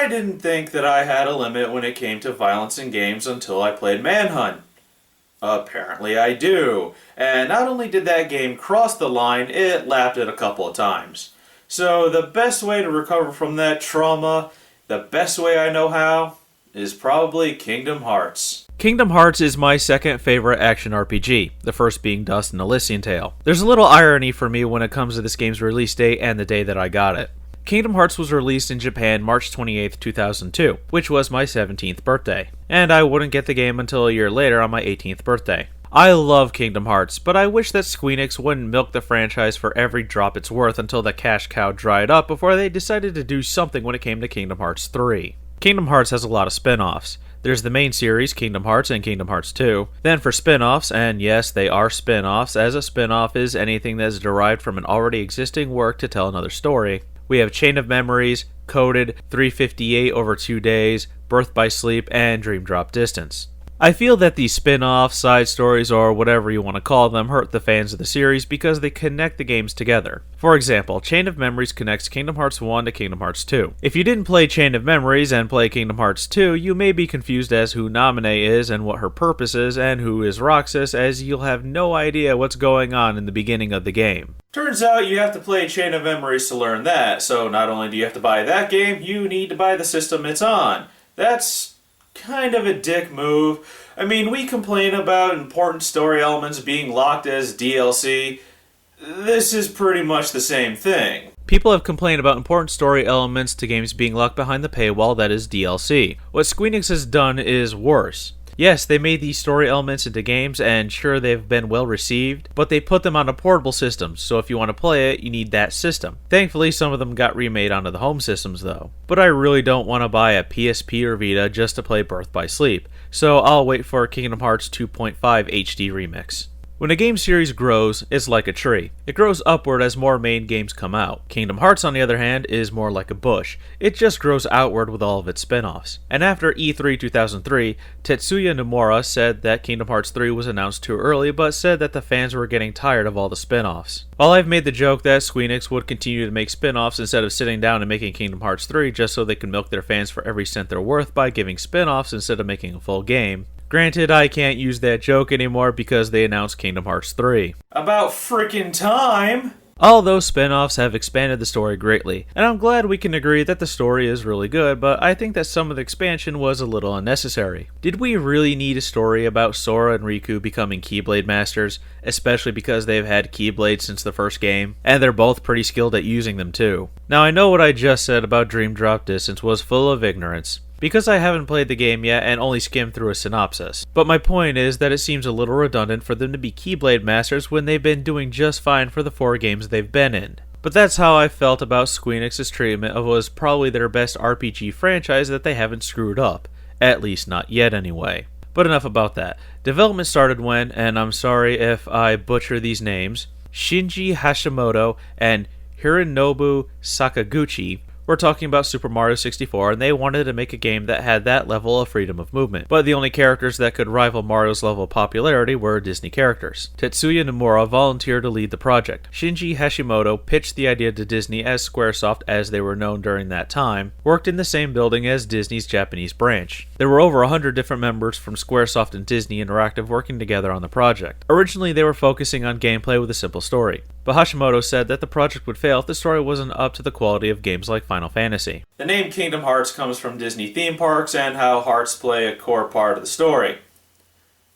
I didn't think that I had a limit when it came to violence in games until I played Manhunt. Apparently I do, and not only did that game cross the line, it lapped it a couple of times. So the best way to recover from that trauma, the best way I know how, is probably Kingdom Hearts. Kingdom Hearts is my second favorite action RPG, the first being Dust and Elysian Tale. There's a little irony for me when it comes to this game's release date and the day that I got it. Kingdom Hearts was released in Japan March 28, 2002, which was my 17th birthday, and I wouldn't get the game until a year later on my 18th birthday. I love Kingdom Hearts, but I wish that Squeenix wouldn't milk the franchise for every drop it's worth until the cash cow dried up before they decided to do something when it came to Kingdom Hearts 3. Kingdom Hearts has a lot of spin-offs. There's the main series, Kingdom Hearts and Kingdom Hearts 2. Then for spin-offs, and yes, they are spin-offs, as a spin-off is anything that is derived from an already existing work to tell another story. We have Chain of Memories, Coded, 358 over 2 days, Birth by Sleep, and Dream Drop Distance. I feel that these spin-offs, side stories, or whatever you want to call them hurt the fans of the series because they connect the games together. For example, Chain of Memories connects Kingdom Hearts 1 to Kingdom Hearts 2. If you didn't play Chain of Memories and play Kingdom Hearts 2, you may be confused as who Naminé is and what her purpose is and who is Roxas, as you'll have no idea what's going on in the beginning of the game. Turns out you have to play Chain of Memories to learn that, so not only do you have to buy that game, you need to buy the system it's on. That's kind of a dick move. I mean, we complain about important story elements being locked as DLC. This is pretty much the same thing. People have complained about important story elements to games being locked behind the paywall that is DLC. What Squeenix has done is worse. Yes, they made these story elements into games, and sure, they've been well received, but they put them on a portable system, so if you want to play it, you need that system. Thankfully, some of them got remade onto the home systems though. But I really don't want to buy a PSP or Vita just to play Birth by Sleep, so I'll wait for Kingdom Hearts 2.5 HD Remix. When a game series grows, it's like a tree. It grows upward as more main games come out. Kingdom Hearts, on the other hand, is more like a bush. It just grows outward with all of its spin-offs. And after E3 2003, Tetsuya Nomura said that Kingdom Hearts 3 was announced too early, but said that the fans were getting tired of all the spin-offs. While I've made the joke that Squeenix would continue to make spin-offs instead of sitting down and making Kingdom Hearts 3 just so they can milk their fans for every cent they're worth by giving spin-offs instead of making a full game, granted, I can't use that joke anymore because they announced Kingdom Hearts 3. About frickin' time! All those spin-offs have expanded the story greatly, and I'm glad we can agree that the story is really good, but I think that some of the expansion was a little unnecessary. Did we really need a story about Sora and Riku becoming Keyblade Masters, especially because they've had Keyblades since the first game, and they're both pretty skilled at using them too? Now, I know what I just said about Dream Drop Distance was full of ignorance, because I haven't played the game yet and only skimmed through a synopsis. But my point is that it seems a little redundant for them to be Keyblade Masters when they've been doing just fine for the 4 games they've been in. But that's how I felt about Squeenix's treatment of what was probably their best RPG franchise that they haven't screwed up. At least not yet anyway. But enough about that. Development started when, and I'm sorry if I butcher these names, Shinji Hashimoto and Hironobu Sakaguchi were talking about Super Mario 64, and they wanted to make a game that had that level of freedom of movement. But the only characters that could rival Mario's level of popularity were Disney characters. Tetsuya Nomura volunteered to lead the project. Shinji Hashimoto pitched the idea to Disney, as Squaresoft, as they were known during that time, worked in the same building as Disney's Japanese branch. There were over 100 different members from Squaresoft and Disney Interactive working together on the project. Originally, they were focusing on gameplay with a simple story, but Hashimoto said that the project would fail if the story wasn't up to the quality of games like Final Fantasy. The name Kingdom Hearts comes from Disney theme parks and how hearts play a core part of the story.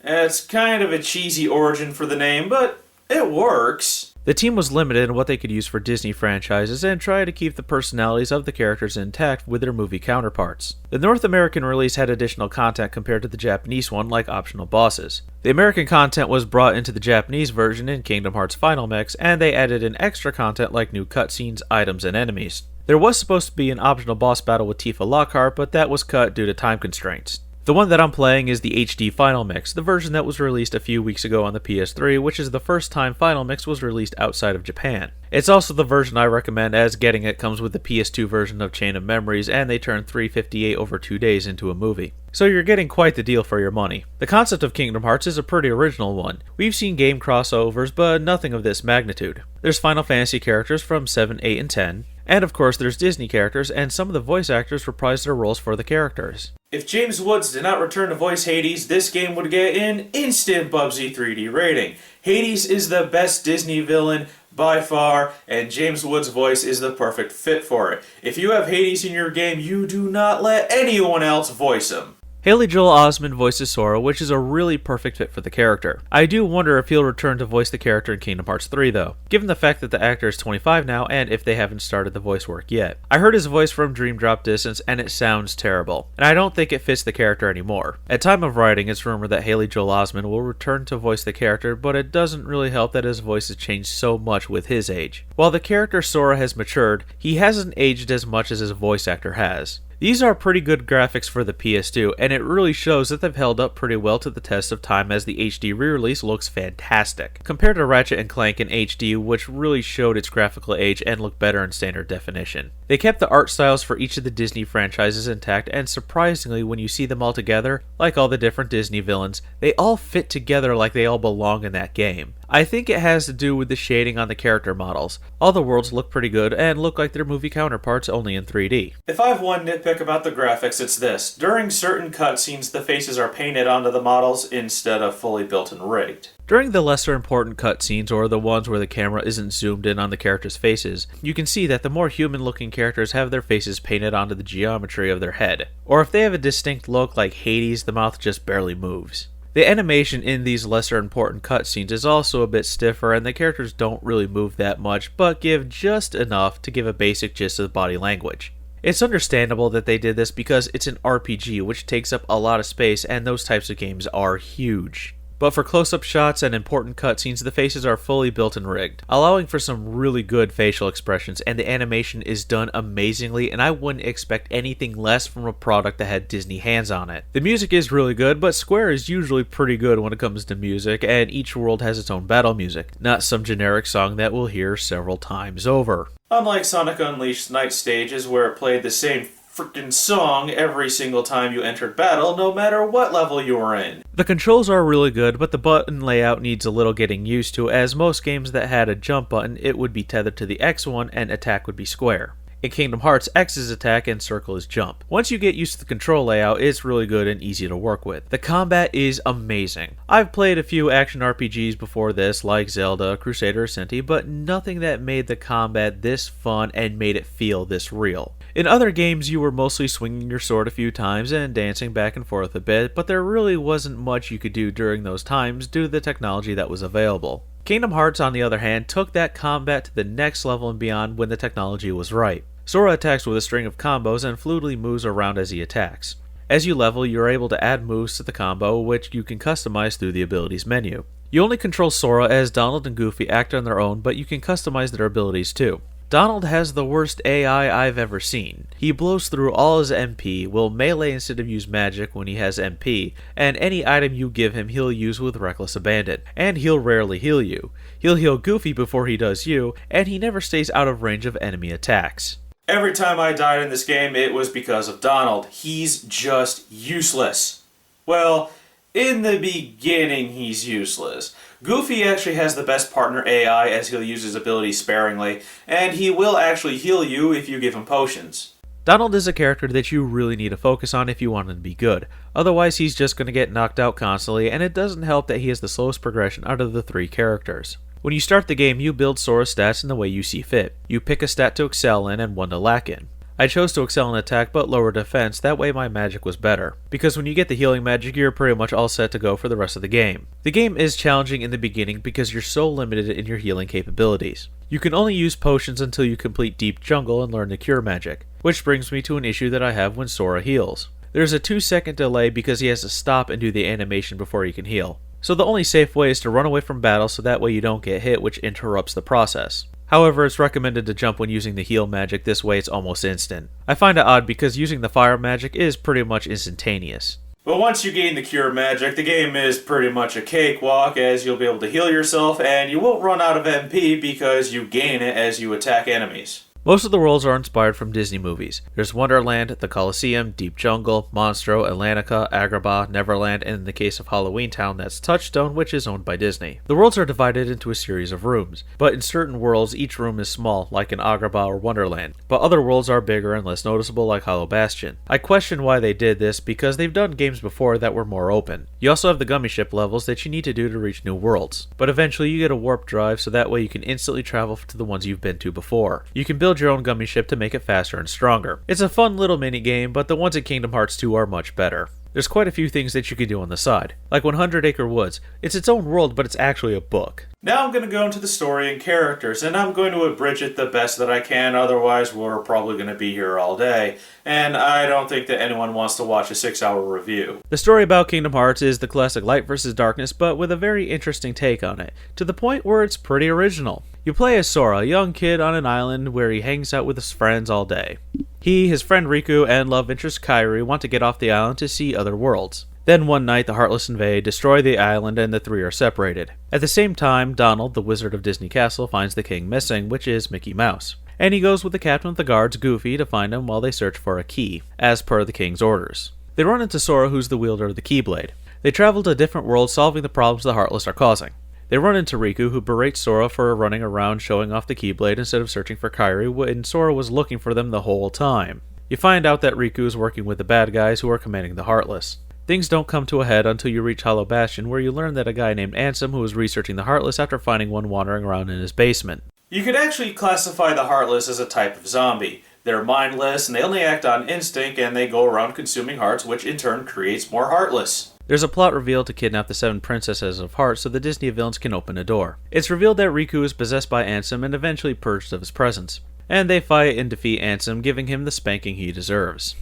It's kind of a cheesy origin for the name, but it works. The team was limited in what they could use for Disney franchises and tried to keep the personalities of the characters intact with their movie counterparts. The North American release had additional content compared to the Japanese one, like optional bosses. The American content was brought into the Japanese version in Kingdom Hearts Final Mix, and they added in extra content like new cutscenes, items, and enemies. There was supposed to be an optional boss battle with Tifa Lockhart, but that was cut due to time constraints. The one that I'm playing is the HD Final Mix, the version that was released a few weeks ago on the PS3, which is the first time Final Mix was released outside of Japan. It's also the version I recommend, as getting it comes with the PS2 version of Chain of Memories, and they turn 358 over 2 days into a movie. So you're getting quite the deal for your money. The concept of Kingdom Hearts is a pretty original one. We've seen game crossovers, but nothing of this magnitude. There's Final Fantasy characters from 7, 8, and 10, And of course, there's Disney characters, and some of the voice actors reprise their roles for the characters. If James Woods did not return to voice Hades, this game would get an instant Bubsy 3D rating. Hades is the best Disney villain by far, and James Woods' voice is the perfect fit for it. If you have Hades in your game, you do not let anyone else voice him. Haley Joel Osment voices Sora, which is a really perfect fit for the character. I do wonder if he'll return to voice the character in Kingdom Hearts 3 though, given the fact that the actor is 25 now and if they haven't started the voice work yet. I heard his voice from Dream Drop Distance and it sounds terrible, and I don't think it fits the character anymore. At time of writing, it's rumored that Haley Joel Osment will return to voice the character, but it doesn't really help that his voice has changed so much with his age. While the character Sora has matured, he hasn't aged as much as his voice actor has. These are pretty good graphics for the PS2, and it really shows that they've held up pretty well to the test of time as the HD re-release looks fantastic, compared to Ratchet & Clank in HD, which really showed its graphical age and looked better in standard definition. They kept the art styles for each of the Disney franchises intact, and surprisingly, when you see them all together, like all the different Disney villains, they all fit together like they all belong in that game. I think it has to do with the shading on the character models. All the worlds look pretty good and look like their movie counterparts only in 3D. If I have one nitpick about the graphics, it's this. During certain cutscenes, the faces are painted onto the models instead of fully built and rigged. During the lesser important cutscenes, or the ones where the camera isn't zoomed in on the characters' faces, you can see that the more human-looking characters have their faces painted onto the geometry of their head. Or if they have a distinct look like Hades, the mouth just barely moves. The animation in these lesser important cutscenes is also a bit stiffer, and the characters don't really move that much, but give just enough to give a basic gist of the body language. It's understandable that they did this because it's an RPG, which takes up a lot of space, and those types of games are huge. But for close-up shots and important cutscenes, the faces are fully built and rigged, allowing for some really good facial expressions, and the animation is done amazingly, and I wouldn't expect anything less from a product that had Disney hands on it. The music is really good, but Square is usually pretty good when it comes to music, and each world has its own battle music, not some generic song that we'll hear several times over. Unlike Sonic Unleashed Night Stages, where it played the same freaking song every single time you entered battle, no matter what level you were in. The controls are really good, but the button layout needs a little getting used to, as most games that had a jump button, it would be tethered to the X one and attack would be square. In Kingdom Hearts, X is attack and circle is jump. Once you get used to the control layout, it's really good and easy to work with. The combat is amazing. I've played a few action RPGs before this, like Zelda, Crusader, or Senti, but nothing that made the combat this fun and made it feel this real. In other games, you were mostly swinging your sword a few times and dancing back and forth a bit, but there really wasn't much you could do during those times due to the technology that was available. Kingdom Hearts, on the other hand, took that combat to the next level and beyond when the technology was right. Sora attacks with a string of combos and fluidly moves around as he attacks. As you level, you're able to add moves to the combo, which you can customize through the abilities menu. You only control Sora as Donald and Goofy act on their own, but you can customize their abilities too. Donald has the worst AI I've ever seen. He blows through all his MP, will melee instead of use magic when he has MP, and any item you give him he'll use with reckless abandon. And he'll rarely heal you. He'll heal Goofy before he does you, and he never stays out of range of enemy attacks. Every time I died in this game, it was because of Donald. He's just useless. Well, in the beginning, he's useless. Goofy actually has the best partner AI as he'll use his abilities sparingly, and he will actually heal you if you give him potions. Donald is a character that you really need to focus on if you want him to be good. Otherwise, he's just going to get knocked out constantly, and it doesn't help that he has the slowest progression out of the three characters. When you start the game, you build Sora's stats in the way you see fit. You pick a stat to excel in and one to lack in. I chose to excel in attack but lower defense, that way my magic was better. Because when you get the healing magic, you're pretty much all set to go for the rest of the game. The game is challenging in the beginning because you're so limited in your healing capabilities. You can only use potions until you complete Deep Jungle and learn the Cure magic. Which brings me to an issue that I have when Sora heals. There's a 2-second delay because he has to stop and do the animation before he can heal. So the only safe way is to run away from battle so that way you don't get hit, which interrupts the process. However, it's recommended to jump when using the heal magic, this way it's almost instant. I find it odd because using the fire magic is pretty much instantaneous. But once you gain the Cure magic, the game is pretty much a cakewalk as you'll be able to heal yourself and you won't run out of MP because you gain it as you attack enemies. Most of the worlds are inspired from Disney movies. There's Wonderland, the Colosseum, Deep Jungle, Monstro, Atlantica, Agrabah, Neverland, and in the case of Halloween Town, that's Touchstone, which is owned by Disney. The worlds are divided into a series of rooms, but in certain worlds each room is small, like in Agrabah or Wonderland, but other worlds are bigger and less noticeable, like Hollow Bastion. I question why they did this, because they've done games before that were more open. You also have the gummy ship levels that you need to do to reach new worlds, but eventually you get a warp drive so that way you can instantly travel to the ones you've been to before. You can build your own gummy ship to make it faster and stronger. It's a fun little mini game, but the ones in Kingdom Hearts 2 are much better. There's quite a few things that you can do on the side, like 100 Acre Woods. It's its own world, but it's actually a book. Now I'm going to go into the story and characters, and I'm going to abridge it the best that I can, otherwise we're probably going to be here all day, and I don't think that anyone wants to watch a 6-hour review. The story about Kingdom Hearts is the classic light versus darkness, but with a very interesting take on it, to the point where it's pretty original. You play as Sora, a young kid on an island where he hangs out with his friends all day. He, his friend Riku, and love interest Kairi want to get off the island to see other worlds. Then one night the Heartless invade, destroy the island, and the three are separated. At the same time, Donald, the Wizard of Disney Castle, finds the king missing, which is Mickey Mouse. And he goes with the captain of the guards, Goofy, to find him while they search for a key, as per the king's orders. They run into Sora, who's the wielder of the Keyblade. They travel to different worlds, solving the problems the Heartless are causing. They run into Riku, who berates Sora for running around showing off the Keyblade instead of searching for Kairi, when Sora was looking for them the whole time. You find out that Riku is working with the bad guys who are commanding the Heartless. Things don't come to a head until you reach Hollow Bastion, where you learn that a guy named Ansem who was researching the Heartless after finding one wandering around in his basement. You could actually classify the Heartless as a type of zombie. They're mindless, and they only act on instinct, and they go around consuming hearts, which in turn creates more Heartless. There's a plot reveal to kidnap the 7 princesses of Hearts so the Disney villains can open a door. It's revealed that Riku is possessed by Ansem and eventually purged of his presence. And they fight and defeat Ansem, giving him the spanking he deserves.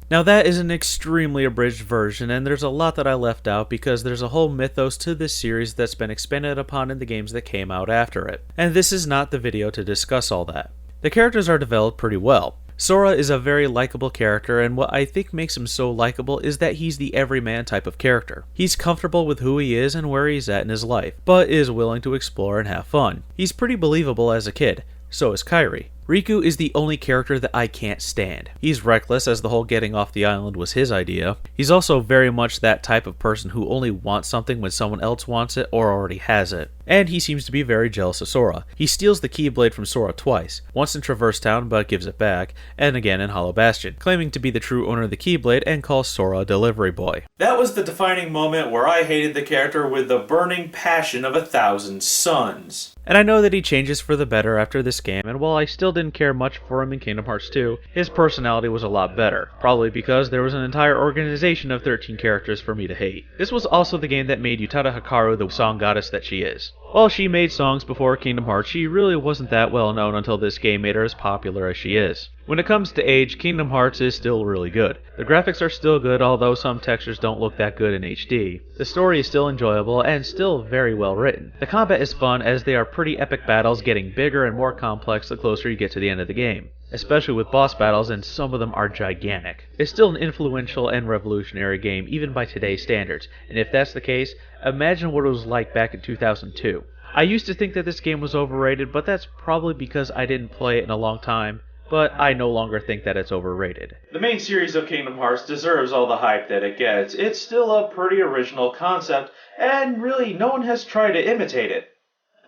Now that is an extremely abridged version, and there's a lot that I left out because there's a whole mythos to this series that's been expanded upon in the games that came out after it. And this is not the video to discuss all that. The characters are developed pretty well. Sora is a very likable character, and what I think makes him so likable is that he's the everyman type of character. He's comfortable with who he is and where he's at in his life, but is willing to explore and have fun. He's pretty believable as a kid. So is Kairi. Riku is the only character that I can't stand. He's reckless, as the whole getting off the island was his idea. He's also very much that type of person who only wants something when someone else wants it or already has it. And he seems to be very jealous of Sora. He steals the Keyblade from Sora twice, once in Traverse Town but gives it back, and again in Hollow Bastion, claiming to be the true owner of the Keyblade and calls Sora a delivery boy. That was the defining moment where I hated the character with the burning passion of 1,000 suns. And I know that he changes for the better after this game, and while I still didn't care much for him in Kingdom Hearts 2, his personality was a lot better, probably because there was an entire organization of 13 characters for me to hate. This was also the game that made Utada Hikaru the song goddess that she is. While she made songs before Kingdom Hearts, she really wasn't that well known until this game made her as popular as she is. When it comes to age, Kingdom Hearts is still really good. The graphics are still good, although some textures don't look that good in HD. The story is still enjoyable and still very well written. The combat is fun, as they are pretty epic battles, getting bigger and more complex the closer you get to the end of the game, especially with boss battles, and some of them are gigantic. It's still an influential and revolutionary game even by today's standards, and if that's the case, imagine what it was like back in 2002. I used to think that this game was overrated, but that's probably because I didn't play it in a long time. But I no longer think that it's overrated. The main series of Kingdom Hearts deserves all the hype that it gets. It's still a pretty original concept, and really no one has tried to imitate it.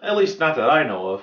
At least not that I know of.